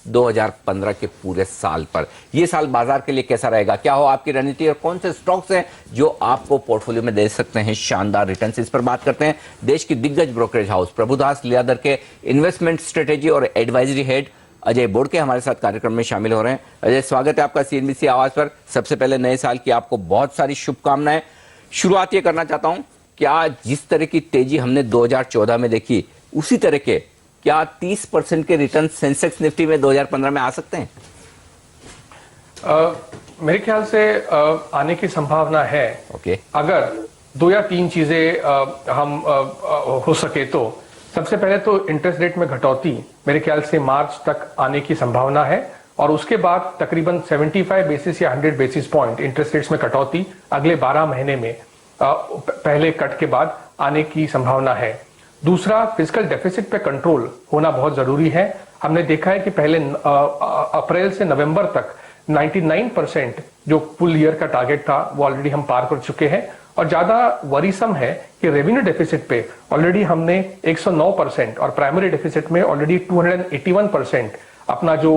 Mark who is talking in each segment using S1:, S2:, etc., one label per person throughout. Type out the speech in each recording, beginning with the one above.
S1: 2015 के पूरे साल पर। ये साल बाजार के लिए कैसा रहेगा, क्या हो आपकी रणनीति और कौन से स्टॉक्स हैं जो आपको पोर्टफोलियो में दे सकते हैं शानदार रिटर्न्स, इस पर बात करते हैं। देश की दिग्गज ब्रोकरेज हाउस प्रभुदास लियादर के इन्वेस्टमेंट स्ट्रेटेजी और एडवाइजरी हेड अजय बोडके हमारे साथ कार्यक्रम में शामिल हो रहे हैं। अजय, स्वागत है आपका सीएनबीसी आवाज पर। सबसे पहले नए साल की आपको बहुत सारी शुभकामनाएं। शुरुआत ये करना चाहता हूं, क्या जिस तरह की तेजी हमने 2014 में देखी उसी तरह के क्या 30% के रिटर्न सेंसेक्स निफ्टी में 2015 में आ सकते हैं?
S2: मेरे ख्याल से आने की संभावना है। अगर 2 या 3 चीजें हम हो सके तो सबसे पहले तो इंटरेस्ट रेट में घटौती मेरे ख्याल से मार्च तक आने की संभावना है, और उसके बाद तकरीबन 75 बेसिस या 100 बेसिस पॉइंट इंटरेस्ट रेट्स में कटौती अगले 12 महीने में पहले कट के बाद आने की संभावना है। दूसरा, फिस्कल डेफिसिट पे कंट्रोल होना बहुत जरूरी है। हमने देखा है कि पहले अप्रैल से नवंबर तक 99% जो फुल ईयर का टारगेट था वो ऑलरेडी हम पार कर चुके हैं, और ज्यादा वरीसम है कि रेवेन्यू डेफिसिट पे ऑलरेडी हमने 109% और प्राइमरी डेफिसिट में ऑलरेडी 281% अपना जो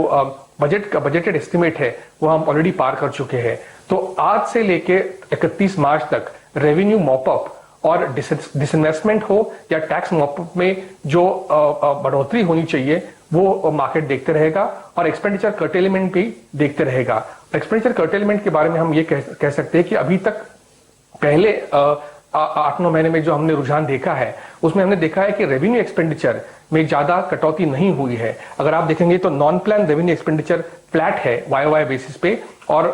S2: बजटेड एस्टिमेट है वो हम ऑलरेडी पार कर चुके हैं। तो आज से लेके 31 मार्च तक रेवेन्यू मॉपअप और डिसइन्वेस्टमेंट हो या टैक्स मॉपअप में जो बढ़ोतरी होनी चाहिए वो मार्केट देखते रहेगा, और एक्सपेंडिचर कर्टेलमेंट भी देखते रहेगा। एक्सपेंडिचर कर्टेलमेंट के बारे में हम ये कह सकते हैं कि अभी तक पहले 8-9 महीने में जो हमने रुझान देखा है उसमें हमने देखा है कि रेवेन्यू एक्सपेंडिचर में ज्यादा कटौती नहीं हुई है। अगर आप देखेंगे तो non plan revenue expenditure flat है वाई बेसिस पे, और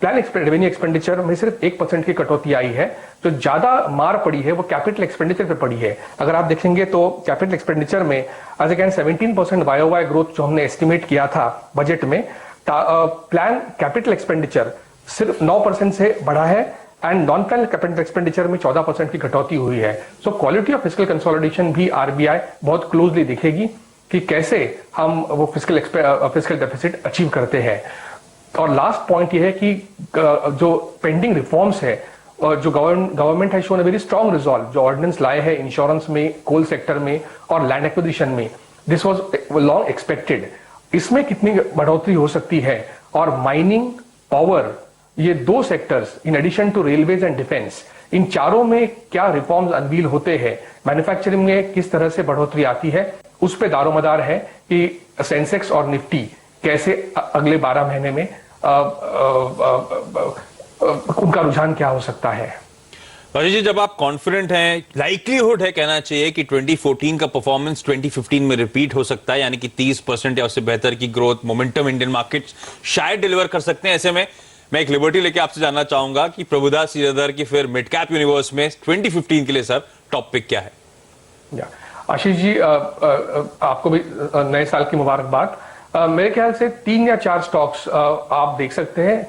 S2: प्लान रेवेन्यू एक्सपेंडिचर में सिर्फ 1% की कटौती आई है। जो ज्यादा मार पड़ी है वो कैपिटल एक्सपेंडिचर पे पड़ी है। अगर आप देखेंगे तो कैपिटल एक्सपेंडिचर में एज अगेन 17% वाई ग्रोथ जो हमने एस्टिमेट किया था बजट में, प्लान कैपिटल एक्सपेंडिचर सिर्फ 9% से बढ़ा है, and non plan capital expenditure में 14% की कटौती हुई है। So quality of fiscal consolidation भी आरबीआई बहुत क्लोजली देखेगी कि कैसे हम वो फिस्कल डेफिसिट अचीव करते हैं। और लास्ट पॉइंट ये है कि जो पेंडिंग रिफॉर्म्स है, जो गवर्नमेंट है shown a very strong resolve, जो ऑर्डिनेंस लाए हैं इंश्योरेंस में, कोल सेक्टर में और लैंड एक्विजिशन में, दिस वाज लॉन्ग एक्सपेक्टेड। इसमें कितनी बढ़ोतरी हो सकती है, और माइनिंग, पावर, ये 2 sectors in addition to railways and defence, इन चारों में क्या रिफॉर्म्स अनवील होते हैं, मैन्युफैक्चरिंग में किस तरह से बढ़ोतरी आती है, उस पर दारोमदार है कि सेंसेक्स और निफ्टी कैसे अगले 12 महीने में उनका रुझान क्या हो सकता है।
S3: अजय जी, जब आप कॉन्फिडेंट हैं, लाइक्लीहुड है कहना चाहिए कि 2014 का परफॉर्मेंस 2015 में रिपीट हो सकता है, यानी कि 30% या उससे बेहतर की ग्रोथ मोमेंटम इंडियन मार्केट शायद डिलीवर कर सकते हैं। ऐसे में मैं एक लिबर्टी लेके आपसे जानना चाहूंगा कि प्रभुदास लियादर की फिर मिड कैप यूनिवर्स में 2015 के लिए सर टॉप पिक क्या है?
S2: आशीष जी, आपको भी नए साल की मुबारकबाद। मेरे ख्याल से 3 या 4 स्टॉक्स आप देख सकते हैं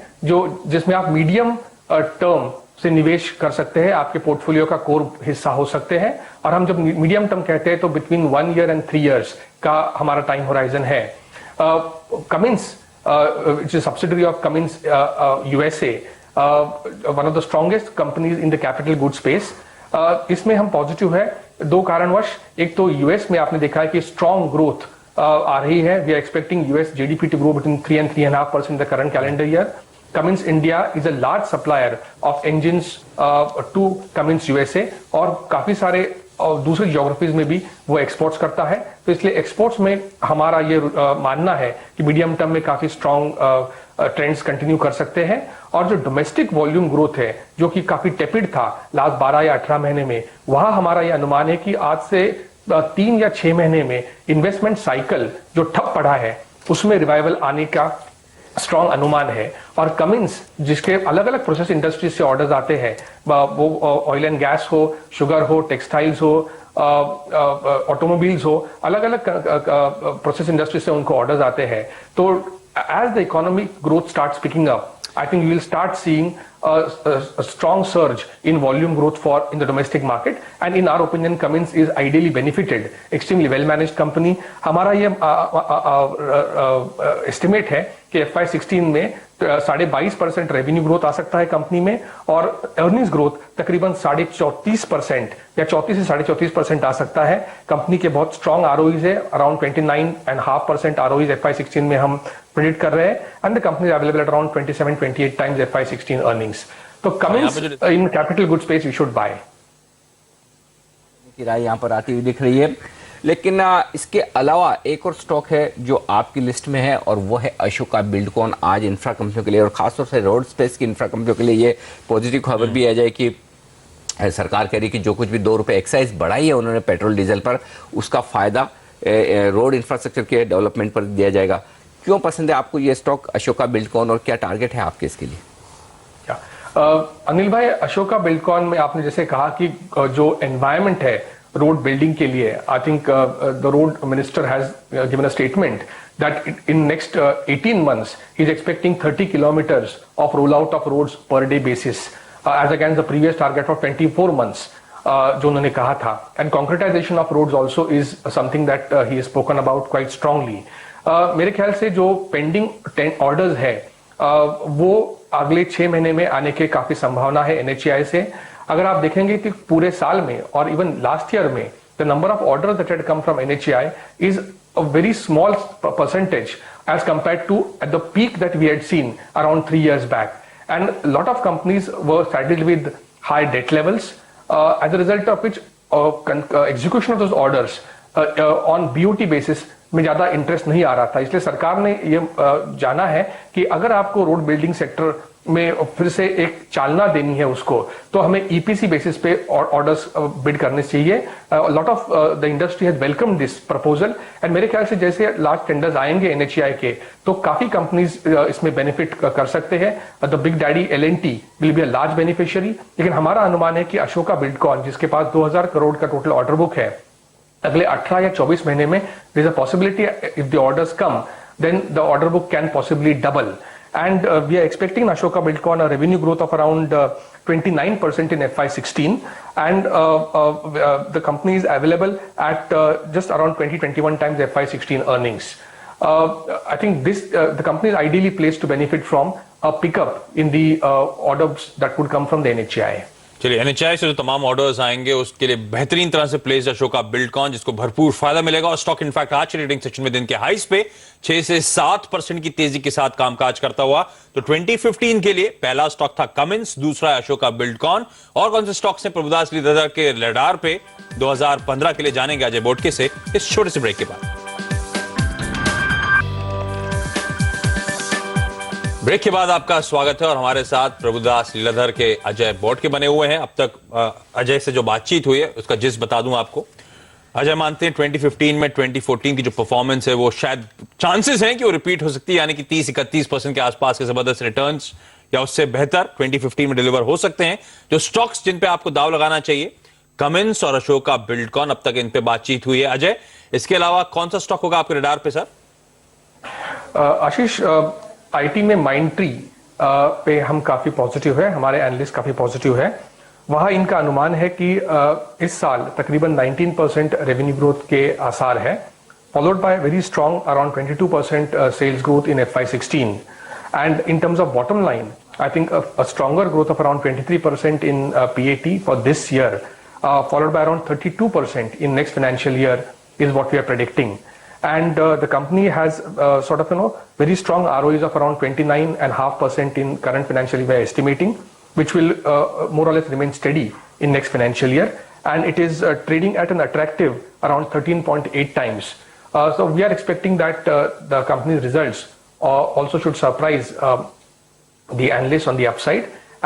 S2: जिसमें आप मीडियम टर्म से निवेश कर सकते हैं, आपके पोर्टफोलियो का कोर हिस्सा हो सकते हैं। और हम जब मीडियम टर्म कहते हैं तो बिटवीन 1 ईयर एंड 3 इयर्स का हमारा टाइम होराइजन है। Cummins, which is subsidiary of Cummins USA, one of the strongest companies in the capital goods space. इसमें हम पॉजिटिव है 2 कारणवश। एक तो यूएस में आपने देखा है कि स्ट्रॉन्ग ग्रोथ आ रही है। We are expecting US GDP to grow between 3 and 3.5% in the current calendar year. Cummins India is a large supplier of engines to Cummins USA, और काफी सारे और दूसरी ज्योग्राफीज में भी वो एक्सपोर्ट्स करता है। तो इसलिए एक्सपोर्ट्स में हमारा ये मानना है कि मीडियम टर्म में काफी स्ट्रॉन्ग ट्रेंड्स कंटिन्यू कर सकते हैं। और जो डोमेस्टिक वॉल्यूम ग्रोथ है जो कि काफी टेपिड था लास्ट 12 या 18 महीने में, वहां हमारा ये अनुमान है कि आज से 3 या 6 महीने में इन्वेस्टमेंट साइकिल जो ठप पड़ा है उसमें रिवाइवल आने का स्ट्रॉन्ग अनुमान है। और कमिंस, जिसके अलग अलग प्रोसेस इंडस्ट्रीज से ऑर्डर्स आते हैं, वो ऑयल एंड गैस हो, शुगर हो, टेक्सटाइल्स हो, ऑटोमोबाइल्स हो, अलग अलग प्रोसेस इंडस्ट्री से उनको ऑर्डर्स आते हैं। तो as the economic growth starts picking up, I think you will start seeing a strong surge in volume growth in the domestic market, and in our opinion Cummins is ideally benefited, extremely well managed company. हमारा ये estimate है कि FY16 में 22.5% revenue growth आ सकता है company में, और earnings growth तकरीबन 34.5% या 34 से 34.5% आ सकता है। कंपनी के बहुत स्ट्रॉन्ग आरओईज है, अराउंड 29.5% आरओईज FY16 में हम प्रेडिक्ट कर रहे हैं, and the company is available at around 27-28 times FY16 earnings. तो Cummins in capital good space we should buy.
S1: की राय यहाँ पर आती हुई दिख रही है, लेकिन इसके अलावा एक और स्टॉक है जो आपकी लिस्ट में है, और वो है अशोका बिल्डकॉन। आज इंफ्रा कंपनियों के लिए और खासतौर से रोड स्पेस की इंफ्रा कंपनियों के लिए ये पॉजिटिव खबर भी आ जाए कि सरकार कह रही कि जो कुछ भी 2 रुपए एक्साइज बढ़ाई है उन्होंने पेट्रोल डीजल पर, उसका फायदा रोड इंफ्रास्ट्रक्चर के डेवलपमेंट पर दिया जाएगा। क्यों पसंद है आपको ये स्टॉक अशोका बिल्डकॉन, और क्या टारगेट है आपके इसके लिए?
S2: अनिल भाई, अशोका बिल्डकॉन में आपने जैसे कहा कि जो एनवायरमेंट है रोड बिल्डिंग के लिए, I think the road minister has given a statement that in next 18 months he is expecting 30 kilometers of rollout of roads per day basis, as against the previous target of 24 months जो उन्होंने कहा था, and concretization of roads also is something that he has spoken about quite strongly. मेरे ख्याल से जो pending 10 orders है वो अगले 6 महीने में आने के काफी संभावना है NHAI से। अगर आप देखेंगे कि पूरे साल में और इवन लास्ट ईयर में the number of orders that had come from NHAI is a very small percentage as compared to at the peak that we had seen around 3 years back, and a lot of companies were saddled with high debt levels, as a result of which execution of those orders on BOT basis में ज्यादा interest नहीं आ रहा था। इसलिए सरकार ने ये जाना है कि अगर आपको रोड बिल्डिंग सेक्टर में फिर से एक चालना देनी है उसको, तो हमें EPC बेसिस पे ऑर्डर्स बिड करने चाहिए। Lot of the industry has welcome this proposal, and मेरे ख्याल से जैसे लार्ज टेंडर्स आएंगे NHAI के, तो काफी कंपनीज इसमें बेनिफिट कर सकते हैं। The big daddy L&T will be a large beneficiary, लेकिन हमारा अनुमान है कि अशोका बिल्डकॉन, जिसके पास 2000 करोड़ का टोटल ऑर्डर बुक है, अगले 18 या 24 महीने में there is a possibility if the orders come then the order book can possibly double, and we are expecting Ashoka Buildcon a revenue growth of around 29% in FY16, and the company is available at just around 20-21 times FY16 earnings. I think this the company is ideally placed to benefit from a pickup in the orders that would come from the NHAI.
S3: चलिए, NHAI से जो तमाम orders आएंगे उसके लिए बेहतरीन तरह से प्लेस अशोका बिल्डकॉन, जिसको भरपूर फायदा मिलेगा, और स्टॉक इनफैक्ट आज ट्रेडिंग सेशन में दिन के हाईस पे 6 से 7% की तेजी के साथ कामकाज करता हुआ। तो 2015 के लिए पहला स्टॉक था कमिंस, दूसरा है अशोका बिल्डकॉन। और कौन से स्टॉक्स हैं प्रभुदास लीलाधर के रडार पे 2015 के लिए जानेंगे अजय बोटके से इस छोटे से ब्रेक के बाद। ब्रेक के बाद आपका स्वागत है, और हमारे साथ प्रभुदास लीलाधर के अजय बोटके बने हुए हैं। अब तक अजय से जो बातचीत हुई है उसका जिस बता दूं आपको। अजय मानते हैं 2015 में 2014 की जो परफॉर्मेंस है वो शायद चांसेस हैं कि वो रिपीट हो सकती है, यानी कि 30-31% के आसपास के जबरदस्त रिटर्न्स या उससे बेहतर 2015 में डिलीवर हो सकते हैं। जो स्टॉक्स जिन पे आपको दाव लगाना चाहिए, कमिंस और अशोका बिल्डकॉन, अब तक इन पे बातचीत हुई है। अजय, इसके अलावा कौन सा स्टॉक होगा आपके रडार पे सर?
S2: आशीष, IT में माइंडट्री पे हम काफी पॉजिटिव है, हमारे एनालिस्ट काफी पॉजिटिव है। वहां इनका अनुमान है कि इस साल तकरीबन 19% रेवेन्यू ग्रोथ के आसार है, followed by very strong around 22% sales growth in FY16, and in terms of bottom line I think a stronger growth of around 23% in PAT for this year, followed by around 32% in next financial year is what we are predicting. And the company has sort of very strong ROEs of around 29.5% in current financial year estimating, which will more or less remain steady in next financial year, and it is trading at an attractive around 13.8 times. So we are expecting that the company's results also should surprise the analysts on the upside,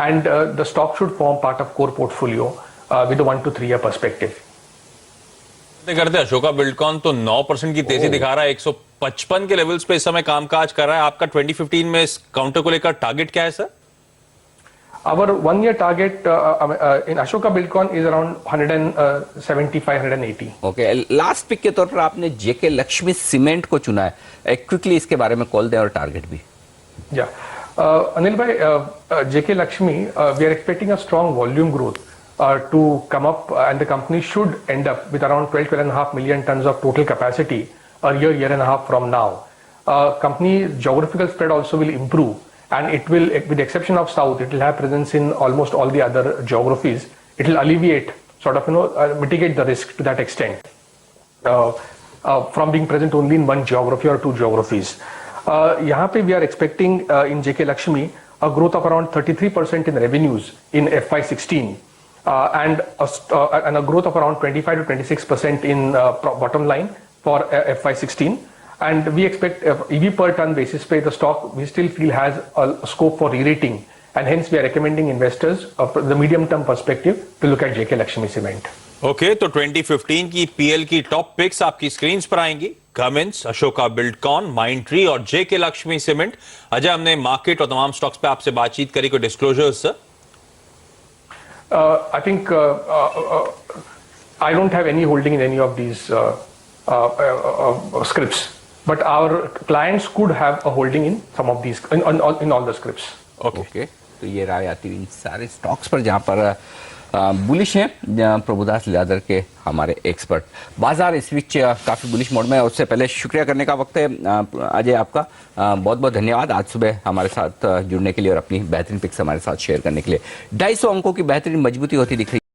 S2: and the stock should form part of core portfolio with a 1 to 3 year perspective.
S3: करते Ashoka Buildcon तो 9% की तेजी दिखा रहा है, 155 के levels पे इस समय कामकाज कर रहा है। आपका 2015 में इस काउंटर को लेकर टारगेट क्या है sir?
S2: Our 1 year target in Ashoka Buildcon is around 175-180.
S1: Okay, last pick के तौर पर आपने JK लक्ष्मी सीमेंट को चुना है, क्विकली इसके बारे में कॉल दें और टारगेट भी।
S2: या Anil bhai, JK Lakshmi, we are expecting a strong volume growth to come up, and the company should end up with around 12.5 million tons of total capacity a year and a half from now. Company's geographical spread also will improve, and it will, with the exception of South, it will have presence in almost all the other geographies. It will alleviate, sort of, mitigate the risk to that extent from being present only in one geography or two geographies. यहाँ पे we are expecting in JK Lakshmi a growth of around 33% in revenues in FY16 and a growth of around 25 to 26% in bottom line for FY16. And we expect EV per ton basis pay the stock we still feel has a scope for re-rating, and hence we are recommending investors of the medium term perspective to look at JK Lakshmi Cement.
S3: Okay तो 2015 की PL की top picks आपकी screen पर आएंगी। Cummins, Ashoka Buildcon, Mindtree और जेके Lakshmi cement. Ajay, हमने market और तमाम स्टॉक्स पे आपसे बातचीत करी, कोई disclosures sir?
S2: I think I don't have any holding in any of these scripts, but our clients could have a holding in some of these in all the scripts.
S3: Okay
S1: तो ये राय आती हुई इन सारे स्टॉक्स पर जहां पर bullish हैं प्रभुदास लीलाधर के हमारे एक्सपर्ट। बाजार इस बीच काफ़ी बुलिश मोड में है। उससे पहले शुक्रिया करने का वक्त है अजय, आपका बहुत बहुत धन्यवाद आज सुबह हमारे साथ जुड़ने के लिए और अपनी बेहतरीन पिक्स हमारे साथ शेयर करने के लिए। 250 अंकों की बेहतरीन मजबूती होती दिख रही है।